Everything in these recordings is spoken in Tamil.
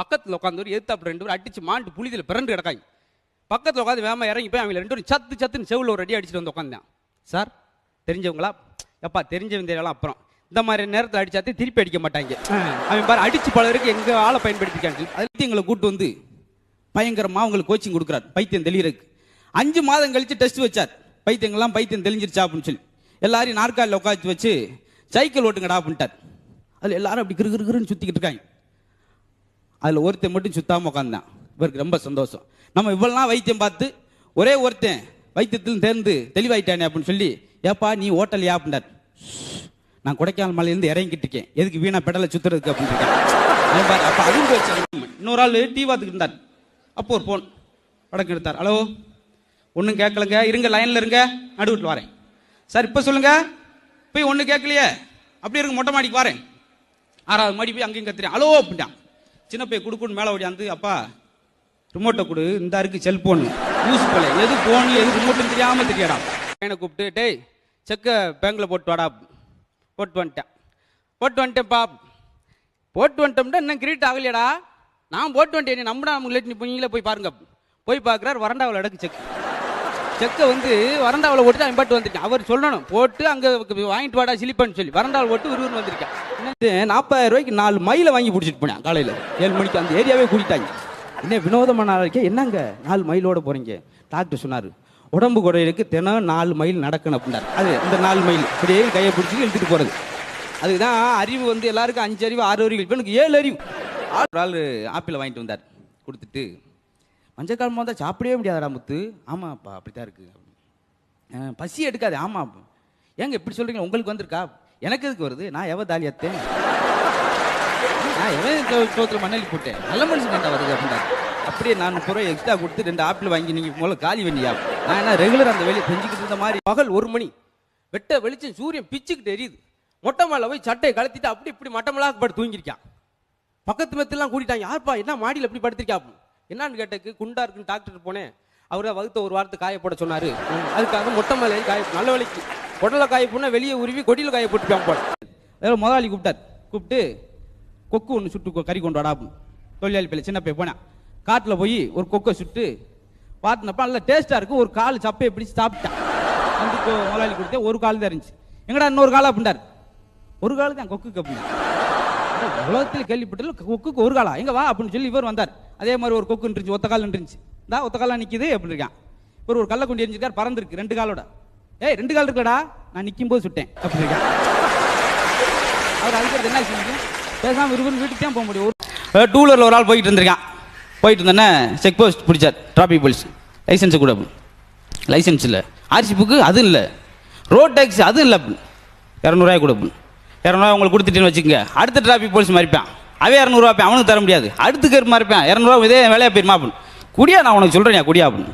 பக்கத்தில் உட்காந்து எதிர்த்தாப்பு 2 பேரும் அடிச்சு மாண்டு புளிதில் பிறண்டு கிடக்காங்க. பக்கத்தில் உட்காந்து வேமா இறங்கி போய் அவங்க 2 பேரும் சத்துன்னு செவில் ஒரு அடி அடிச்சுட்டு வந்து உட்காந்தேன். சார் தெரிஞ்சவங்களா? எப்பா தெரிஞ்சவங்க தெரியலாம், அப்புறம் இந்த மாதிரி நேரத்தில் அடிச்சாத்தே திருப்பி அடிக்க மாட்டாங்க. அவன் பாரு அடிச்சு பலருக்கு எங்க ஆளை பயன்படுத்திக்காங்க. அதுக்கு எங்களை கூட்டு வந்து பயங்கரமா அவங்களுக்கு கோச்சிங் கொடுக்குறாரு பைத்தியம் தெளிகிறதுக்கு. 5 மாதம் கழிச்சு டெஸ்ட் வச்சார். பைத்தியம் தெளிஞ்சிருச்சா அப்படின்னு சொல்லி எல்லாரையும் நாற்காலில் உட்காந்து வச்சு சைக்கிள் ஓட்டுங்கடா அப்படின்ட்டார். அதில் எல்லாரும் அப்படி கிருன்னு சுற்றிக்கிட்டு இருக்காங்க. அதில் ஒருத்தன் மட்டும் சுத்தாமல் உட்காந்தான். இவருக்கு ரொம்ப சந்தோஷம். நம்ம இவ்வளோலாம் வைத்தியம் பார்த்து ஒரே ஒருத்தன் வைத்தியத்தில் தேர்ந்து தெளிவாயிட்டானே அப்படின்னு சொல்லி, ஏப்பா நீ ஓட்டலையா அப்படின்றார். நான் கொடைக்கானல் மலையிலேருந்து இறங்கிட்டு இருக்கேன், எதுக்கு வீணா பெடலை சுற்றுறதுக்கு அப்படின்னு இருக்கேன். அப்போ அதுவும் போச்சு. இன்னொரு ஆள் டீ பார்த்துக்கிட்டு இருந்தார். அப்போ ஒரு ஃபோன் வடக்கு எடுத்தார். ஹலோ, ஒன்றும் கேட்கலங்க, இருங்க லைனில் இருங்க, நடுவிட்டு வரேன். சார் இப்போ சொல்லுங்க. போய் ஒன்றும் கேட்கலையே, அப்படி இருங்க மொட்டை மாடிக்கு வரேன். 6வது மாடி போய் அங்கேயும் கத்துறேன். ஹலோ அப்படின்ட்டான். சின்ன போய் கொடுக்குன்னு மேலே ஓடியாந்து, அப்பா ரிமோட்டை கொடு, இந்த இருக்கு செல்போன் யூஸ் போல, எது போன் எது ரிமோட்டுன்னு தெரியாமல் தெரியாடா. பையனை கூப்பிட்டு, டேய் செக்கை பேங்கில் போட்டு வாடா. போட்டு வந்துட்டேன்ப்பா. போட்டு வந்துட்டோம்னா இன்னும் கிரெடிட் ஆகலையாடா. நான் போட்டு வந்துட்டேன், நம்பினா நமக்கு நீங்களே போய் பாருங்க. போய் பார்க்குறாரு, வரண்டாவில் அடக்கு செக்கை வந்து வரண்டாவில் ஓட்டு அவன் பாட்டு வந்துருக்கேன். அவர் சொல்லணும் போட்டு அங்கே வாங்கிட்டு வாடா சிலிப்பான்னு சொல்லி வரண்டாவில் ஓட்டு விறுவிறு வந்திருக்கேன். 40,000 ரூபாய்க்கு 4 மைலை வாங்கி பிடிச்சிட்டு போனேன். காலையில் 7 மணிக்கு அந்த ஏரியாவே கூட்டிட்டாங்க. என்ன வினோதமான இருக்கே, என்னங்க 4 மைலோட போகிறீங்க? டாக்டர் சொன்னார், உடம்பு குறையிறதுக்கு தினம் 4 மைல் நடக்கணும் அப்படின்னாரு. அது இந்த 4 மைல் இப்படியே கையை பிடிச்சி இழுத்துட்டு போகிறது. அதுதான் அறிவு வந்து எல்லாருக்கும் 5 அறிவு 6 அறிவு, இப்போ எனக்கு 7 அறிவு. ஒரு ஆள் ஆப்பிளை வாங்கிட்டு வந்தார். கொடுத்துட்டு, மஞ்சள் காலம் வந்தால் சாப்பிடவே முடியாதடா முத்து. ஆமாப்பா அப்படித்தான் இருக்கு. பசி எடுக்காது. ஆமாம். ஏங்க இப்படி சொல்கிறீங்க? உங்களுக்கு வந்திருக்கா? எனக்கு எதுக்கு வருது? நான் எவ தாலியாத்தேன், நான் எவன் சோத்தில் மண்ணலி போட்டேன், நல்ல மனுஷன் என்ன வருது அப்படின்றாரு. அப்படியே நான் 30 ரூபாய் எக்ஸ்ட்ரா கொடுத்து 2 ஆப்பிள் வாங்கி நீங்கள் முதல்ல காலி வேண்டியா. நான் என்ன ரெகுலர் அந்த வேலையை செஞ்சுக்கிட்டு இருந்த மாதிரி. பகல் 1 மணி வெட்ட வெளிச்சம், சூரியன் பிச்சுக்கிட்டு எரியுது. மொட்டை மேலே போய் சட்டையை கழத்திட்டு அப்படி இப்படி மட்டமெல்லாம் படுத்து தூங்கிருக்கான். பக்கத்து மெத்தெல்லாம் கூட்டிட்டாங்க. யார்ப்பா என்ன மாடியில் எப்படி படுத்திருக்கா? என்னான்னு கேட்டக்கு, குண்டா இருக்குன்னு டாக்டர் போனேன். அவரை வகுத்த ஒரு வாரத்தை காய போட சொன்னார். அதுக்காக மொட்டை மேலே காய, நல்ல வேலைக்கு உடலை காய போனால் வெளியே உருவி கொடியில் காய போட்டுப்பான் போட. வேறு முதலாளி கூப்பிட்டு கொக்கு ஒன்று சுட்டு கறி கொண்டு வாடா. தொழிலாளி பிள்ளை சின்ன போய் போனேன். காட்டில் போய் ஒரு கொக்கை சுட்டு பார்த்தினப்ப நல்லா டேஸ்ட்டாக இருக்கும். ஒரு கால் சப்பையை பிடிச்சி சாப்பிட்டான். வந்து முதலாளி கொடுத்தேன். ஒரு கால் தான் இருந்துச்சு. எங்கடா இன்னொரு காலம் அப்படின்றார். ஒரு கால் தான் கொக்குக்கு அப்படின்னா. உலகத்தில் கேள்விப்பட்டதில் கொக்குக்கு ஒரு காலா, எங்க வா அப்படின்னு சொல்லி இவர் வந்தார். அதே மாதிரி ஒரு கொக்கு இருந்துச்சு, ஒத்த கால் இருந்துச்சு. ஒத்த காலம் நிற்கிது அப்படின்னு இருக்கான். இவர் ஒரு கல்லை கொண்டு எரிஞ்சிருக்கார், பறந்துருக்கு 2 காலோட. 2 கால் இருக்கடா, நான் நிற்கும் போது சுட்டேன் அப்படின்னு இருக்கான். அவர் அதுக்கு என்ன செஞ்சு பேசாமல் விரும்புன்னு வீட்டுக்கு தான் போக முடியும். ஒரு 2 வீலரில் ஒரு ஆள் போயிட்டு இருந்திருக்கான். போயிட்டு இருந்தேன்னே செக் போஸ்ட் பிடிச்சார். Traffic police. லைசன்ஸு கூட லைசன்ஸ் இல்லை, ஆர்சி புக்கு அதுவும் இல்லை, ரோட் டேக்ஸ் அதுவும் இல்லை. 200 ரூபாய் கூட 200 ரூபாய் உங்களுக்கு கொடுத்துட்டேன்னு வச்சுக்கோங்க. அடுத்த டிராஃபிக் போலீஸ் மறிப்பான். அவன் 200 ரூபா அவனுக்கு தர முடியாது. அடுத்து கேர் மறிப்பான். 200 ரூபா இதே வேலையாக போயிருமா அப்படின்னு. குடியா, நான் உனக்கு சொல்கிறேன் குடியா அப்படின்னு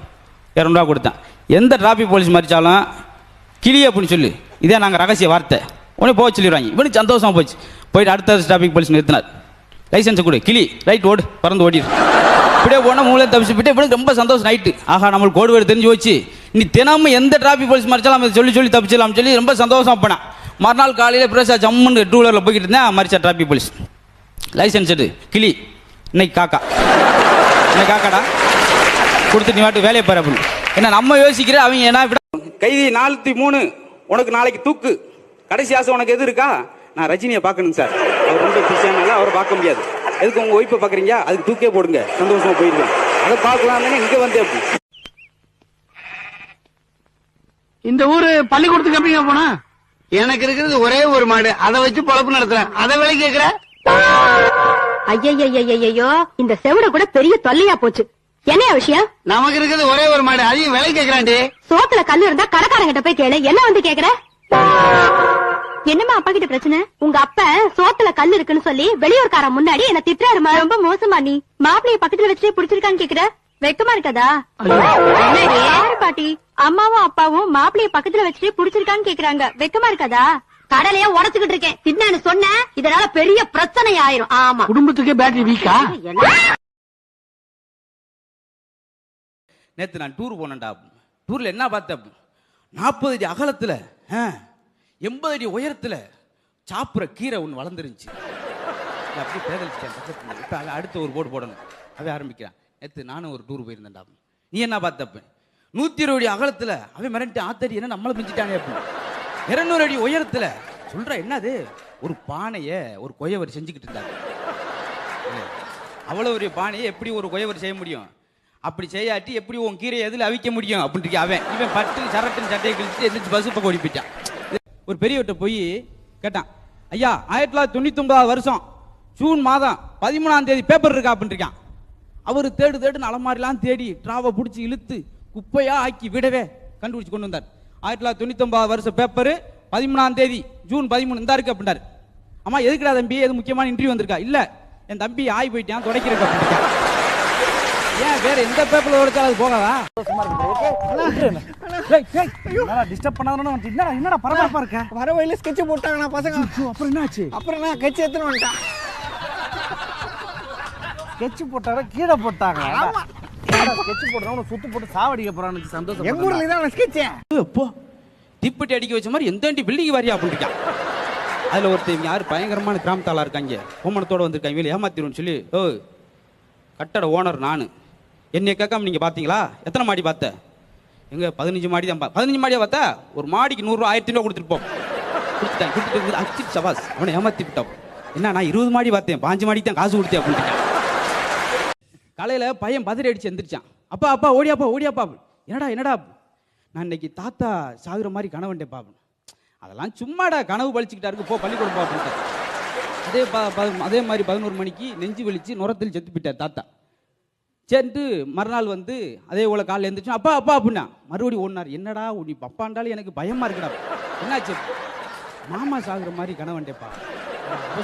200 ரூபா கொடுத்தேன். எந்த டிராஃபிக் போலீஸ் மறிச்சாலும் கிளி அப்படின்னு சொல்லி, இதே நாங்கள் ரகசிய வார்த்தை உடனே போக சொல்லிடுவாங்க. இவனுக்கு சந்தோஷமாக போச்சு. போயிட்டு அடுத்த டிராஃபிக் போலீஸ் நிறுத்தினார். லைசன்ஸை கொடு, கிளி ரைட் ஓடு, பறந்து ஓடிடு. இப்படியே போனால் மூளை தப்பிச்சு போயிட்டு இவனுக்கு ரொம்ப சந்தோஷம். நைட்டு ஆஹா நம்மளுக்கு கோடு வேறு தெரிஞ்சு போச்சு, நீ தினமும் எந்த டிராஃபிக் போலீஸ் மறிச்சாலும் அதை சொல்லி தப்பிச்சிடலாம் சொல்லி ரொம்ப சந்தோஷம் போனான். மறுநாள் காலையில் பிரசா ஜம்முன்னு 2 வீலரில் போய்கிட்டு இருந்தேன். மறிச்சா டிராஃபிக் போலீஸ். லைசன்ஸ் எடு கிளி, இன்னைக்கு காக்காடா கொடுத்து நீ வாட்டு வேலையை பாரு அப்படின்னு. ஏன்னா நம்ம யோசிக்கிற அவங்க ஏன்னா கைதி 403 உனக்கு நாளைக்கு தூக்கு, கடைசி ஆசை உனக்கு எது இருக்கா? நான் ரஜினியை பார்க்கணுங்க சார், அவர் ரொம்ப பிடிச்சானால அவரை பார்க்க முடியாது. எதுக்கு உங்கள் ஒய்ஃபை பார்க்குறீங்க? அதுக்கு தூக்கே போடுங்க, சந்தோஷமாக போயிடுவேன். அதை பார்க்கலாம்னு இங்கே வந்து அப்படி. இந்த ஊரு பள்ளிக்கூடத்துக்கு எப்படிங்க போனா? எனக்கு இருக்கிறது ஒரே ஒரு மாடு, அதை வச்சு பொழப்பு நடத்துறேன். அதை விலை கேட்கிற? ஐயோ, இந்த செவிட கூட பெரிய தொல்லையா போச்சு. என்ன விஷயம்? நமக்கு இருக்கிறது ஒரே ஒரு மாடு, அதையும் விலை கேட்கிறாண்டி. சோத்துல கல்லு இருந்தா கடைக்காரங்கிட்ட போய் கேளு, என்ன வந்து கேக்குற? என்னமா அப்பா கிட்ட பிரச்சனை? உங்க அப்ப சோத்துல கல்லு இருக்குன்னு சொல்லி வெளியூர்காரன் முன்னாடி என்ன திட்டுறாருமா. ரொம்ப மோசமா. நீ மாப்பிளைய பக்கத்துல வச்சுட்டே பிடிச்சிருக்கான்னு கேக்குற? வெக்கமா இருக்கதா? யாரு பாட்டி? அம்மாவும் அப்பாவும் மாப்பிளைய பக்கத்துல வச்சுட்டே பிடிச்சிருக்கான்னு கேக்குறாங்க, வெக்கமா இருக்கதா? கடலையே உடச்சுக்கிட்டு இருக்கேன், தின்னு சொன்ன இதனால பெரிய பிரச்சனை ஆயிரும். ஆமா, குடும்பத்துக்கே பேட்டரி வீக்கா? நேற்று நான் டூர் போனேன்டா. டூர்ல என்ன பார்த்தேன்? 40 அடி அகலத்துல 80 அடி உயரத்துல சாப்பிட்ற கீரை ஒன்று வளர்ந்துருந்துச்சு. அப்படி பேதலிச்சிட்டேன் பக்கத்துல. இப்போ அடுத்த ஒரு போர்டு போடணும். அவன் ஆரம்பிக்கிறான். நேற்று நானும் ஒரு டூர் போயிருந்தேன்டா. நீ என்ன பார்த்தப்ப 120 அடி அகலத்துல அவன் மிரண்டு ஆத்தடி என்ன நம்மளை மிஞ்சிட்டானே அப்படின்னு. 200 அடி உயரத்துல சொல்ற என்னது ஒரு பானைய ஒரு கொயவர் செஞ்சுக்கிட்டு இருந்தாரு. அவ்வளவு ஒரு பானையை எப்படி ஒரு கொயவர் செய்ய முடியும்? அப்படி செய்யாட்டி எப்படி உன் கீரை எதில் அவிக்க முடியும் அப்படின்ட்டு அவன் இவன் பட்டு சரட்டுன்னு சட்டையை கிழிச்சிட்டு எந்திரிச்சு பஸ் பக்கம் ஓடி போயிட்டான். ஒரு பெரியவர்கிட்ட போய் கேட்டான், ஐயா 1999 வருஷம் ஜூன் மாதம் 13ஆம் தேதி பேப்பர் இருக்கா அப்படின்னு இருக்கான். அவர் தேடுன்னு அலமாரிலாம் தேடி டிராவை பிடிச்சி இழுத்து குப்பையா ஆக்கி விடவே கண்டுபிடிச்சு கொண்டு வந்தார். 1999 வருஷம் பேப்பரு 13ஆம் தேதி ஜூன் 13 இந்த இருக்கு அப்படின்னாரு. அம்மா எதுக்குடா தம்பி, எது முக்கியமான இன்டர்வியூ வந்திருக்கா? இல்ல என் தம்பி ஆகி போயிட்டான் துடைக்கிறக்க அப்படின்ட்டான். ஏன் வேற எந்த பேப்பர்ல எடுத்தாலும் அது போகாதா? டிஸ்டர்ப் பண்ணாதன்னு என்னடா பரபரப்பா இருக்க? வர வழியில ஸ்கெட்ச் போட்டாங்கண்ணா பசங்க. அப்புறம் என்னாச்சு? அப்புறம் நான் கட்சி எடுத்துன்னு வந்துட்டான். ஸ்கெட்ச் போட்டாங்க கீழே போட்டாங்க. ஸ்கெட்ச் போடுறவங்க சுத்து போட்டு சாவடிக்க போறான்னு சந்தோஷம். எங்க ஊர்ல தான் ஸ்கெட்ச். அப்போ தீப்பெட்டி அடிக்க வச்ச மாதிரி எந்த பில்டிங் வாரியா அப்படின்ட்டான். அதுல ஒருத்தர் யாரு பயங்கரமான கிராமத்தாளா இருக்காங்க, ஓமனத்தோட வந்திருக்காங்க, வெளியே ஏமாத்திருன்னு சொல்லி, ஓ கட்டட ஓனர் நானு, என்னை கேட்காம நீங்க பாத்தீங்களா? எத்தனை மாடி பார்த்த? எங்க 15 மாடி தான். 15 மாடியா பார்த்தா? ஒரு மாடிக்கு 100 ரூபா 1000 ரூபா கொடுத்துட்டு போ. கொடுத்துட்டான். கொடுத்துட்டு அச்சி சபாஸ் அவனை ஏமாத்தி விட்டான். என்ன நான் 20 மாடி பார்த்தேன், 5 மாடிக்கு தான் காசு கொடுத்தேன் அப்படின்ட்டான். காலையில பையன் பதறி அடிச்சு எந்திரிச்சான். அப்பா அப்பா ஓடியாப்பா ஓடியாப்பா. என்னடா நான் இன்னைக்கு தாத்தா சாகுற மாதிரி கனவுண்டேப்பா. அதெல்லாம் சும்மாடா கனவு பழிச்சுக்கிட்டா இருக்கு, போ பள்ளிக்கூடம் போ அப்படின்ட்டு. அதே மாதிரி 11 மணிக்கு நெஞ்சு வலிச்சு நுரத்தில் செத்து போயிட்டார் தாத்தா. சரின்ட்டு மறுநாள் வந்து அதே போல காலையில் எழுந்திரிச்சு அப்பா அப்பா அப்படின்னா மறுபடியும் ஓடினார். என்னடா நீ பப்பாண்டாலும் எனக்கு பயமா இருக்குடா. என்னாச்சு? மாமா சாகுற மாதிரி கனவுண்டேப்பா.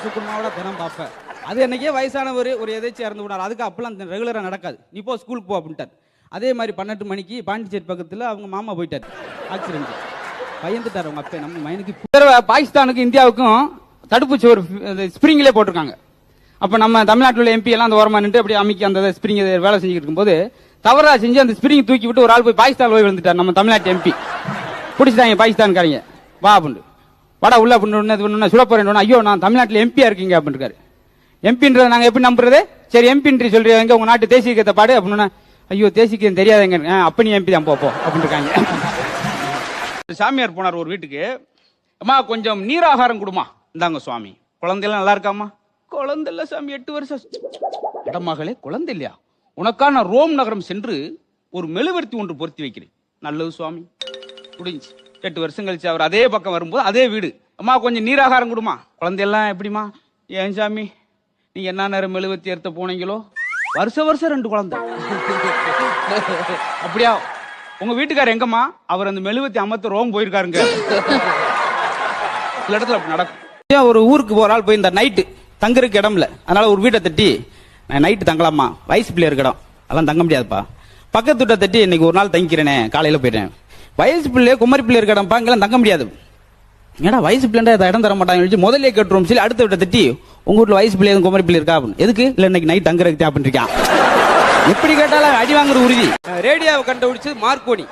சுக்குமாவோட தினம் பார்ப்பேன். அது என்னைக்கே வயசானவர் ஒரு எதாச்சும் இறந்து விடாரு. அதுக்கு அப்பெல்லாம் ரெகுலராக நடக்காது, நீ போ ஸ்கூலுக்கு போ அப்படின்ட்டார். அதே மாதிரி 12 மணிக்கு பாண்டிச்சேரி பக்கத்தில் அவங்க மாமா போயிட்டார் ஆக்சிடென்ட். பயந்துட்டார் அவங்க அப்பா. நம்ம மைனுக்கு பாகிஸ்தானுக்கு இந்தியாவுக்கும் தடுப்பூசி ஒரு ஸ்பிரிங்லேயே போட்டிருக்காங்க. அப்போ நம்ம தமிழ்நாட்டில் உள்ள எம்பி எல்லாம் அந்த ஓரமாக நின்று அப்படி அமைக்க அந்த ஸ்பிரிங் வேலை செஞ்சுட்டு இருக்கும்போது தவறாக செஞ்சு அந்த ஸ்பிரிங் தூக்கி விட்டு ஒரு ஆள் போய் பாகிஸ்தான் போய் விழுந்துட்டார். நம்ம தமிழ்நாட்டு எம்பி பிடிச்சிட்டாங்க பாகிஸ்தான்காரங்க. வா அப்படின்னு வடா உள்ள அப்படின்னு சுடப்போறேன். ஐயோ நான் தமிழ்நாட்டில் எம்பியா இருக்கீங்க அப்படின்னு. எம்பின்றதை நாங்கள் எப்படி நம்புறது? சரி எம்பின்றி சொல்றீங்க, உங்க நாட்டு தேசிய கீதத்தை பாடு அப்படின்னா, ஐயோ தேசிய கீதம் தெரியாதுங்க. அப்ப நீ எம்பி தான் போ அப்படின்னு இருக்காங்க. சாமியார் போனார் ஒரு வீட்டுக்கு. அம்மா கொஞ்சம் நீராகாரம் கொடுமா. இந்தாங்க சுவாமி. குழந்தையெல்லாம் நல்லா இருக்காமா? குழந்தை இல்ல சாமி, 8 வருஷம். இடமகளே குழந்தை இல்லையா? உனக்கான ரோம் நகரம் சென்று ஒரு மெழுகுவர்த்தி ஒன்று பொருத்தி வைக்கிறேன். நல்லது சுவாமி. முடிஞ்சு 8 வருஷம் கழிச்சு அவர் அதே பக்கம் வரும்போது அதே வீடு. அம்மா கொஞ்சம் நீராகாரம் கொடுமா. குழந்தையெல்லாம் எப்படிமா? ஏன் சாமி நீங்க என்ன நேரம் மெழுகுவர்த்தி எடுத்த போனீங்களோ வருஷம் 2 குழந்தை. அப்படியா? உங்க வீட்டுக்காரர் எங்கம்மா? அவர் அந்த மெழுகுவர்த்தி அமர்த்த ரோம் போயிருக்காருங்க. சில இடத்துல அப்படி நடக்கும். ஒரு ஊருக்கு ஒரு ஆள் போயிருந்தார். நைட்டு தங்குறதுக்கு இடம் இல்ல, அதனால ஒரு வீட்டை தட்டி நான் நைட்டு தங்கலாமா, வயசு பிள்ளை இருக்கடம் அதெல்லாம் தங்க முடியாதுப்பா, பக்கத்து வீட்டை தட்டி இன்னைக்கு ஒரு நாள் தங்கிக்கிறேனே காலையில போயிட்டேன். வயசு பிள்ளை குமரி பிள்ளை இருக்கடம்ப்பா, இங்கெல்லாம் தங்க முடியாது. ஏன்னா வயசு பிள்ளைண்டா இடம் தர மாட்டாங்க, முதல்ல கேட்டுரும். சரி அடுத்த வீட்டை தட்டி உங்க வீட்டுல வயசு பிள்ளை குமரி பிள்ளை இருக்கா அப்படின்னு. எதுக்கு? இல்ல இன்னைக்கு நைட் தங்குறதுக்கு அப்படின்னு இருக்கான். எப்படி கேட்டாலும் அடி வாங்குற உறுதி. ரேடியோவை கண்டுபிடிச்சது மார்க்கோனி.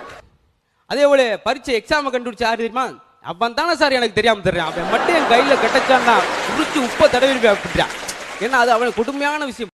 அதே போல பரீட்சை எக்ஸாம் கண்டுபிடிச்ச யாரு தெரியுமா? அவன் தானே சார் எனக்கு தெரியாம தெரியும். அவன் மட்டும் என் கையில கெட்டச்சான்னா உரிச்சு உப்ப தடவி அப்படின்றான். ஏன்னா அது அவனுக்கு கொடுமையான விஷயம்.